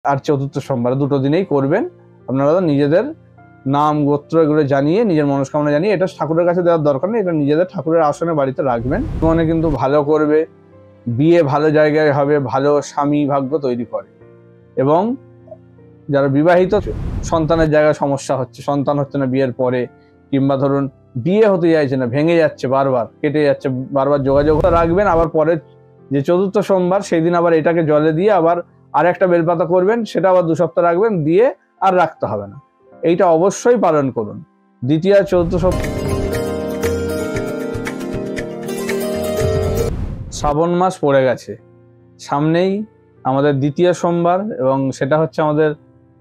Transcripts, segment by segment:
আর চতুর্থ সোমবার দুটো দিনেই করবেন। আপনারা নিজেদের নাম গোত্র এগুলো জানিয়ে নিজের মনস্কামনা জানিয়ে, এটা ঠাকুরের কাছে দেওয়ার দরকার নেই, এটা নিজেদের ঠাকুরের আসনে বাড়িতে রাখবেন। মনে কিন্তু ভালো করবে, বিয়ে ভালো জায়গায় হবে, ভালো স্বামী ভাগ্য তৈরি করে। এবং যারা বিবাহিত, সন্তানের জায়গায় সমস্যা হচ্ছে, সন্তান হচ্ছে না বিয়ের পরে, কিংবা ধরুন বিয়ে হতে চাইছে না, ভেঙে যাচ্ছে, বারবার কেটে যাচ্ছে, বারবার যোগাযোগ রাখবেন। আবার পরে যে চতুর্থ সোমবার সেই দিন আবার এটাকে জলে দিয়ে আবার আর একটা বেলপাতা করবেন, সেটা আবার 2 সপ্তাহ রাখবেন, দিয়ে আর রাখতে হবে না। এইটা অবশ্যই পালন করুন। দ্বিতীয় আর চতুর্থ শ্রাবণ মাস পড়ে গেছে, সামনেই আমাদের দ্বিতীয় সোমবার, এবং সেটা হচ্ছে আমাদের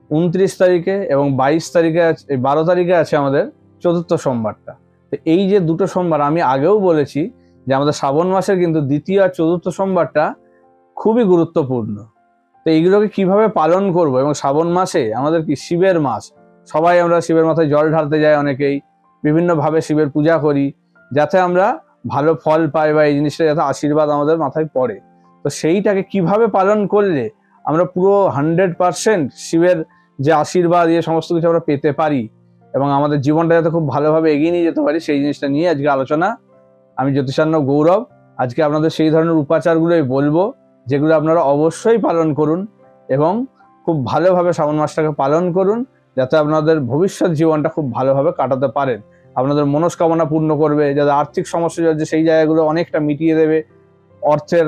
29 তারিখে, এবং 22 তারিখে আছে, 12 তারিখে আছে আমাদের চতুর্থ সোমবারটা। তো এই যে দুটো সোমবার, আমি আগেও বলেছি যে আমাদের শ্রাবণ মাসের কিন্তু দ্বিতীয় আর চতুর্থ সোমবারটা খুবই গুরুত্বপূর্ণ। তো এইগুলোকে কিভাবে পালন করব, এবং শ্রাবণ মাসে আমাদের কি শিবের মাস, সবাই আমরা শিবের মাথায় জল ঢালতে যাই, অনেকেই বিভিন্নভাবে শিবের পূজা করি, যাতে আমরা ভালো ফল পাই বা এই জিনিসটা যাতে আশীর্বাদ আমাদের মাথায় পড়ে। তো সেইটাকে কিভাবে পালন করলে আমরা পুরো 100% শিবের যে আশীর্বাদ, এই সমস্ত কিছু আমরা পেতে পারি, এবং আমাদের জীবনটা যাতে খুব ভালোভাবে এগিয়ে নিয়ে যেতে পারি, সেই জিনিসটা নিয়ে আজকে আলোচনা। আমি জ্যোতিষার্ণব গৌরব আজকে আপনাদের সেই ধরনের উপাচারগুলোই বলবো, যেগুলো আপনারা অবশ্যই পালন করুন, এবং খুব ভালোভাবে শ্রাবণ মাসটাকে পালন করুন, যাতে আপনাদের ভবিষ্যৎ জীবনটা খুব ভালোভাবে কাটাতে পারেন। আপনাদের মনস্কামনা পূর্ণ করবে, যাতে আর্থিক সমস্যা যাচ্ছে সেই জায়গাগুলো অনেকটা মিটিয়ে দেবে, অর্থের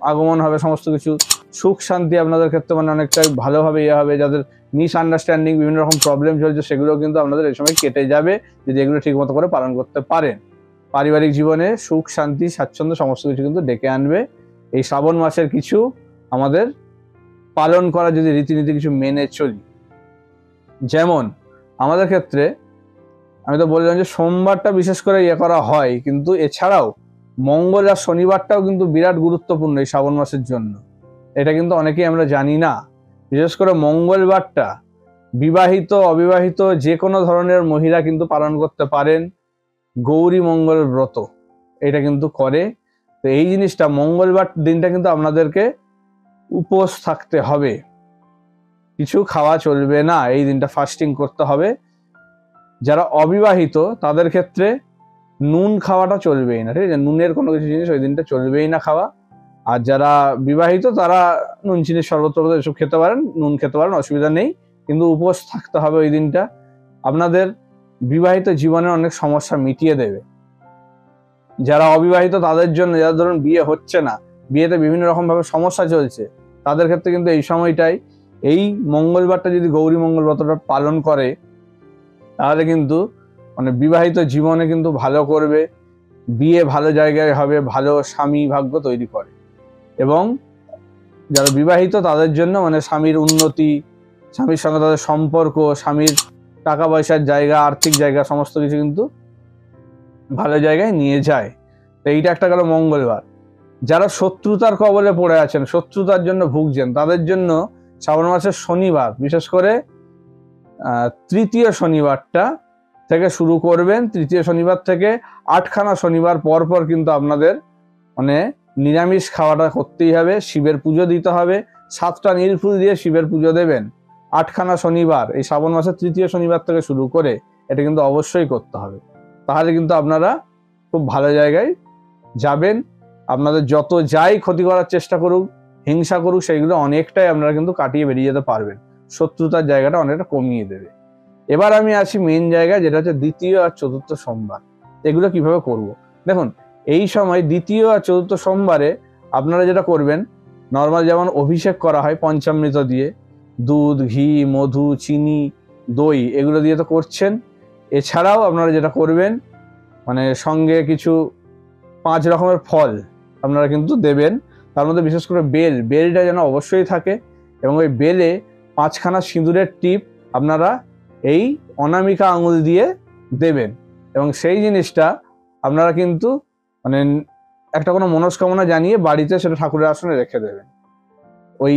আগমন হবে, সমস্ত কিছু সুখ শান্তি আপনাদের ক্ষেত্রে মানে অনেকটাই ভালোভাবে হবে। যাদের মিসআন্ডারস্ট্যান্ডিং, বিভিন্ন রকম প্রবলেম চলছে, সেগুলো কিন্তু আপনাদের এই সময় কেটে যাবে যদি এগুলো ঠিক মতো করে পালন করতে পারেন। পারিবারিক জীবনে সুখ শান্তি স্বাচ্ছন্দ্য সমস্ত কিছু কিন্তু ডেকে আনবে এই শ্রাবণ মাসের কিছু আমাদের পালন করা যদি রীতিনীতি কিছু মেনে চলি। যেমন আমাদের ক্ষেত্রে আমি তো বললাম যে সোমবারটা বিশেষ করে করা হয়, কিন্তু এছাড়াও মঙ্গল আর শনিবারটাও কিন্তু বিরাট গুরুত্বপূর্ণ এই শ্রাবণ মাসের জন্য। এটা কিন্তু অনেকেই আমরা জানি না। বিশেষ করে মঙ্গলবারটা বিবাহিত অবিবাহিত যে কোনো ধরনের মহিলা কিন্তু পালন করতে পারেন। গৌরী মঙ্গল ব্রত এটা কিন্তু করে। তো এই জিনিসটা মঙ্গলবার দিনটা কিন্তু আপনাদেরকে উপোস থাকতে হবে, কিছু খাওয়া চলবে না, এই দিনটা ফাস্টিং করতে হবে। যারা অবিবাহিত তাদের ক্ষেত্রে নুন খাওয়াটা চলবেই না, ঠিক আছে, নুনের কোনো কিছু জিনিস ওই দিনটা চলবেই না খাওয়া। আর যারা বিবাহিত তারা নুন চিনির শরবত এসব খেতে পারেন, নুন খেতে পারেন, অসুবিধা নেই, কিন্তু উপোস থাকতে হবে ওই দিনটা। আপনাদের বিবাহিত জীবনের অনেক সমস্যা মিটিয়ে দেবে। যারা অবিবাহিত তাদের জন্য, যারা ধরুন বিয়ে হচ্ছে না, বিয়েতে বিভিন্ন রকম ভাবে সমস্যা চলছে, তাদের ক্ষেত্রে কিন্তু এই সময়টাই, এই মঙ্গলবারটা যদি গৌরী মঙ্গল ব্রতটা পালন করে, তাহলে কিন্তু মানে বিবাহিত জীবনে কিন্তু ভালো করবে, বিয়ে ভালো জায়গায় হবে, ভালো স্বামী ভাগ্য তৈরি করে। এবং যারা বিবাহিত তাদের জন্য মানে স্বামীর উন্নতি, স্বামীর সঙ্গে তাদের সম্পর্ক, স্বামীর টাকা পয়সার জায়গা, আর্থিক জায়গা, সমস্ত কিছু কিন্তু ভালো জায়গায় নিয়ে যায়। তো এইটা একটা গেল মঙ্গলবার। যারা শত্রুতার কবলে পড়ে আছেন, শত্রুতার জন্য ভুগছেন, তাদের জন্য শ্রাবণ মাসের শনিবার, বিশেষ করে তৃতীয় শনিবারটা থেকে শুরু করবেন। তৃতীয় শনিবার থেকে 8খানা শনিবার পর পর কিন্তু আপনাদের মানে নিরামিষ খাওয়াটা করতেই হবে, শিবের পুজো দিতে হবে, 7টা নীলফুল দিয়ে শিবের পুজো দেবেন। 8খানা শনিবার এই শ্রাবণ মাসের তৃতীয় শনিবার থেকে শুরু করে এটা কিন্তু অবশ্যই করতে হবে। তাহলে কিন্তু আপনারা খুব ভালো জায়গায় যাবেন। আপনাদের যত যাই ক্ষতি করার চেষ্টা করুক, হিংসা করুক, সেইগুলো অনেকটাই আপনারা কিন্তু কাটিয়ে বেরিয়ে যেতে পারবেন। শত্রুতার জায়গাটা অনেকটা কমিয়ে দেবে। এবার আমি আছি মেন জায়গায়, যেটা হচ্ছে দ্বিতীয় আর চতুর্থ সোমবার। এগুলো কিভাবে করব? দেখুন, এই সময় দ্বিতীয় আর চতুর্থ সোমবারে আপনারা যেটা করবেন, নর্মাল যেমন অভিষেক করা হয় পঞ্চামৃত দিয়ে, দুধ, ঘি, মধু, চিনি, দই এগুলো দিয়ে তো করছেন। এছাড়াও আপনারা যেটা করবেন, মানে সঙ্গে কিছু 5 রকমের ফল আপনারা কিন্তু দেবেন। তার মধ্যে বিশেষ করে বেলটা যেন অবশ্যই থাকে, এবং ওই বেলে 5খানা সিঁদুরের টিপ আপনারা এই অনামিকা আঙুল দিয়ে দেবেন। এবং সেই জিনিসটা আপনারা কিন্তু মানে একটা কোনো মনস্কামনা জানিয়ে বাড়িতে সেটা ঠাকুরের আসনে রেখে দেবেন। ওই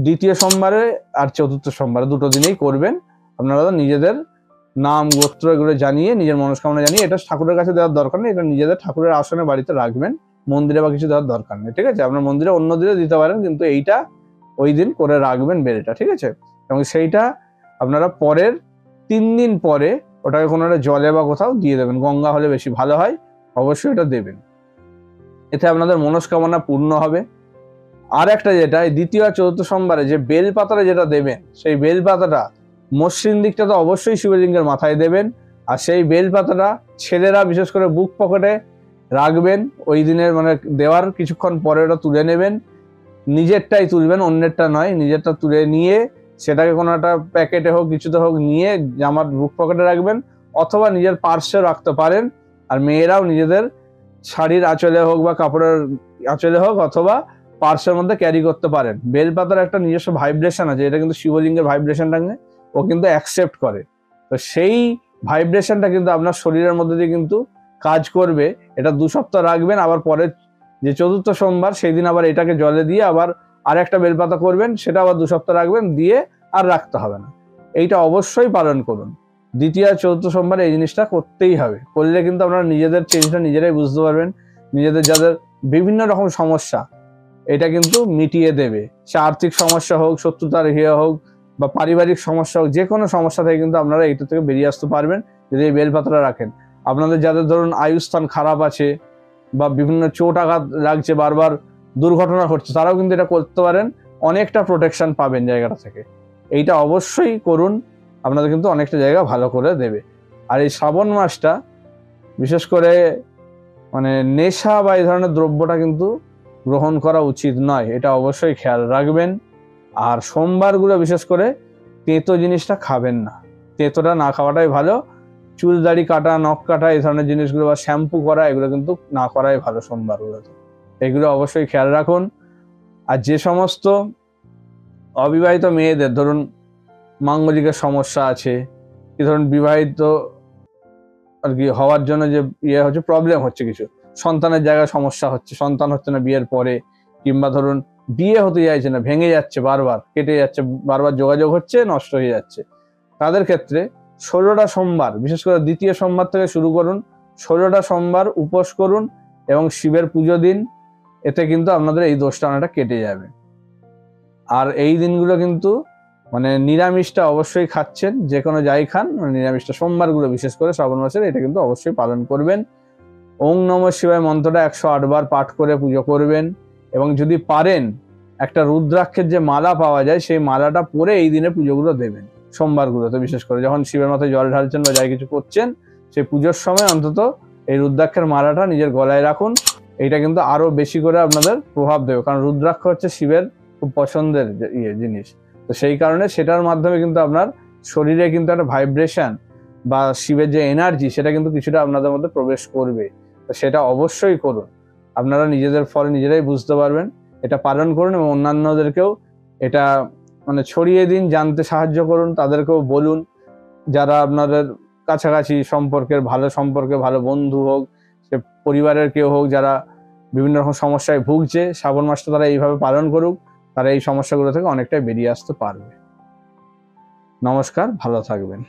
দ্বিতীয় সোমবারে আর চতুর্থ সোমবারে দুটো দিনেই করবেন। আপনারা নিজেদের নাম গোত্র এগুলো জানিয়ে নিজের মনস্কামনা জানিয়ে, এটা ঠাকুরের কাছে দেওয়ার দরকার নেই, এটা নিজেদের ঠাকুরের আসনে বাড়িতে রাখবেন, মন্দিরে বা কিছু দেওয়ার দরকার নেই, ঠিক আছে। আপনার মন্দিরে অন্য দিনে দিতে পারেন, কিন্তু এইটা ওই দিন করে রাখবেন বেলটা, ঠিক আছে? এবং সেইটা আপনারা পরের 3 দিন পরে ওটাকে কোনো একটা জলে বা কোথাও দিয়ে দেবেন, গঙ্গা হলে বেশি ভালো হয়, অবশ্যই এটা দেবেন, এতে আপনাদের মনস্কামনা পূর্ণ হবে। আর একটা যেটা, দ্বিতীয় আর চতুর্থ সোমবারে যে বেল পাতাটা যেটা দেবেন, সেই বেল পাতাটা মসৃণ দিকটা তো অবশ্যই শিবলিঙ্গের মাথায় দেবেন, আর সেই বেল পাতাটা ছেলেরা বিশেষ করে বুক পকেটে রাখবেন। ওই দিনের মানে দেওয়ার কিছুক্ষণ পরে ওটা তুলে নেবেন, নিজেরটাই তুলবেন, অন্যেরটা নয়, নিজেরটা তুলে নিয়ে সেটাকে কোনো একটা প্যাকেটে হোক কিছুতে হোক নিয়ে জামার বুক পকেটে রাখবেন, অথবা নিজের পার্সে রাখতে পারেন। আর মেয়েরাও নিজেদের শাড়ির আঁচলে হোক বা কাপড়ের আঁচলে হোক অথবা পার্সের মধ্যে ক্যারি করতে পারেন। বেলপাতার একটা নিজস্ব ভাইব্রেশন আছে, এটা কিন্তু শিবলিঙ্গের ভাইব্রেশনটাকে ও কিন্তু অ্যাকসেপ্ট করে। তো সেই ভাইব্রেশনটা কিন্তু আপনার শরীরের মধ্যে দিয়ে কিন্তু কাজ করবে। এটা 2 সপ্তাহ রাখবেন, আবার পরের যে চতুর্থ সোমবার সেই দিন আবার এটাকে জলে দিয়ে আবার আরেকটা বেলপাতা করবেন, সেটা আবার 2 সপ্তাহ রাখবেন, দিয়ে আর রাখতে হবে না। এইটা অবশ্যই পালন করুন। দ্বিতীয় আর চতুর্থ সোমবারে এই জিনিসটা করতেই হবে, করলে কিন্তু আপনারা নিজেদের চেঞ্জটা নিজেরাই বুঝতে পারবেন। নিজেদের যাদের বিভিন্ন রকম সমস্যা এটা কিন্তু মিটিয়ে দেবে, সে আর্থিক সমস্যা হোক, শত্রুতার ইয়ে হোক বা পারিবারিক সমস্যা হোক, যে কোনো সমস্যা থেকে কিন্তু আপনারা এইটা থেকে বেরিয়ে আসতে পারবেন যদি এই বেলপাতাটা রাখেন। আপনাদের যাদের ধরুন আয়ুস্থান খারাপ আছে বা বিভিন্ন চোট আঘাত লাগছে, বারবার দুর্ঘটনা ঘটছে, তারাও কিন্তু এটা করতে পারেন, অনেকটা প্রোটেকশন পাবেন জায়গাটা থেকে। এইটা অবশ্যই করুন, আপনাদের কিন্তু অনেকটা জায়গা ভালো করে দেবে। আর এই শ্রাবণ মাসটা বিশেষ করে মানে নেশা বা এই ধরনের দ্রব্যটা কিন্তু গ্রহণ করা উচিত নয়, এটা অবশ্যই খেয়াল রাখবেন। আর সোমবারগুলো বিশেষ করে তেঁতো জিনিসটা খাবেন না, তেঁতোটা না খাওয়াটাই ভালো। চুল দাড়ি কাটা, নখ কাটা এই ধরনের জিনিসগুলো বা শ্যাম্পু করা এগুলো কিন্তু না করাই ভালো সোমবারগুলোতে, এগুলো অবশ্যই খেয়াল রাখুন। আর যে সমস্ত অবিবাহিত মেয়েদের ধরুন মাঙ্গলিকের সমস্যা আছে, কি ধরুন বিবাহিত আর কি হওয়ার জন্য যে হচ্ছে প্রবলেম হচ্ছে, কিছু সন্তানের জায়গায় সমস্যা হচ্ছে, সন্তান হচ্ছে না বিয়ের পরে, কিংবা ধরুন বিয়ে হতে চাইছে না, ভেঙে যাচ্ছে, বারবার কেটে যাচ্ছে, বারবার যোগাযোগ হচ্ছে, নষ্ট হয়ে যাচ্ছে, তাদের ক্ষেত্রে 16টা সোমবার, বিশেষ করে দ্বিতীয় সোমবার থেকে শুরু করুন, 16টা সোমবার উপোস করুন এবং শিবের পুজো দিন, এতে কিন্তু আপনাদের এই দোষটা অনেকটা কেটে যাবে। আর এই দিনগুলো কিন্তু মানে নিরামিষটা অবশ্যই খাচ্ছেন, যে কোনো যাই খান, মানে নিরামিষটা সোমবারগুলো বিশেষ করে শ্রাবণ মাসের এটা কিন্তু অবশ্যই পালন করবেন। ওং নমঃ শিবায় মন্ত্রটা 108 বার পাঠ করে পুজো করবেন, এবং যদি পারেন একটা রুদ্রাক্ষের যে মালা পাওয়া যায় সেই মালাটা পরে এই দিনে পুজোগুলো দেবেন, সোমবারগুলোতে বিশেষ করে যখন শিবের মাথায় জল ঢালছেন বা যাই কিছু করছেন সেই পুজোর সময় অন্তত এই রুদ্রাক্ষের মালাটা নিজের গলায় রাখুন। এইটা কিন্তু আরো বেশি করে আপনাদের প্রভাব দেবে, কারণ রুদ্রাক্ষ হচ্ছে শিবের খুব পছন্দের জিনিস। তো সেই কারণে সেটার মাধ্যমে কিন্তু আপনার শরীরে কিন্তু একটা ভাইব্রেশন বা শিবের যে এনার্জি সেটা কিন্তু কিছুটা আপনাদের মধ্যে প্রবেশ করবে। তো সেটা অবশ্যই করুন, আপনারা নিজেদের ফল নিজেরাই বুঝতে পারবেন। এটা পালন করুন এবং অন্যান্যদেরকেও এটা মানে ছড়িয়ে দিন, জানতে সাহায্য করুন, তাদেরকেও বলুন, যারা আপনাদের কাছাকাছি সম্পর্কের ভালো বন্ধু হোক, সে পরিবারের কেউ হোক, যারা বিভিন্ন রকম সমস্যায় ভুগছে, শ্রাবণ মাসটা তারা এইভাবে পালন করুক, তারা এই সমস্যাগুলো থেকে অনেকটাই বেরিয়ে আসতে পারবে। নমস্কার, ভালো থাকবেন।